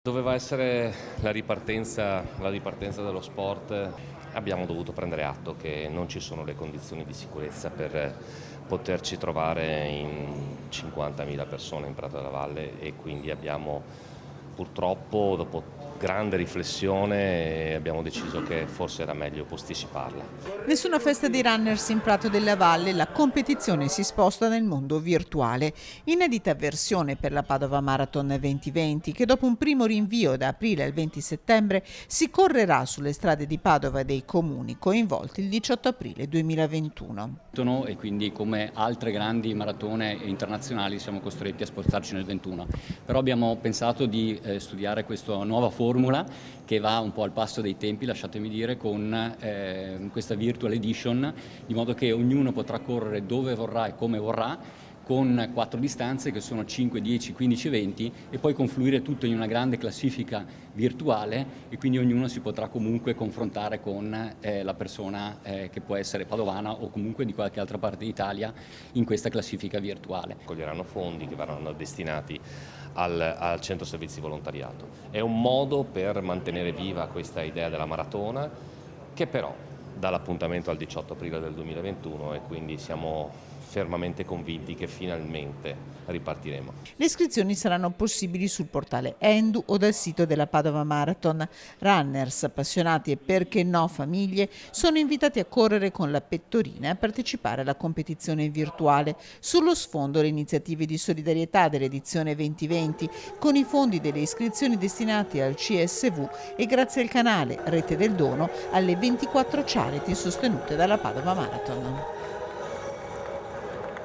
Doveva essere la ripartenza dello sport. Abbiamo dovuto prendere atto che non ci sono le condizioni di sicurezza per poterci trovare in 50.000 persone in Prato della Valle e quindi abbiamo purtroppo, dopo grande riflessione, abbiamo deciso che forse era meglio posticiparla. Nessuna festa dei runners in Prato della Valle, la competizione si sposta nel mondo virtuale. Inedita versione per la Padova Marathon 2020 che dopo un primo rinvio da aprile al 20 settembre si correrà sulle strade di Padova e dei comuni coinvolti il 18 aprile 2021. E quindi come altre grandi maratone internazionali siamo costretti a spostarci nel 21. Però abbiamo pensato di studiare questa nuova formula che va un po' al passo dei tempi, lasciatemi dire, con questa virtual edition, di modo che ognuno potrà correre dove vorrà e come vorrà, con 4 distanze che sono 5, 10, 15 e 20 e poi confluire tutto in una grande classifica virtuale e quindi ognuno si potrà comunque confrontare con la persona che può essere padovana o comunque di qualche altra parte d'Italia in questa classifica virtuale. Coglieranno fondi che verranno destinati al centro servizi volontariato. È un modo per mantenere viva questa idea della maratona che però dà l'appuntamento al 18 aprile del 2021 e quindi siamo fermamente convinti che finalmente ripartiremo. Le iscrizioni saranno possibili sul portale Endu o dal sito della Padova Marathon. Runners, appassionati e perché no famiglie sono invitati a correre con la pettorina e a partecipare alla competizione virtuale. Sullo sfondo le iniziative di solidarietà dell'edizione 2020 con i fondi delle iscrizioni destinati al CSV e grazie al canale Rete del Dono alle 24 charity sostenute dalla Padova Marathon.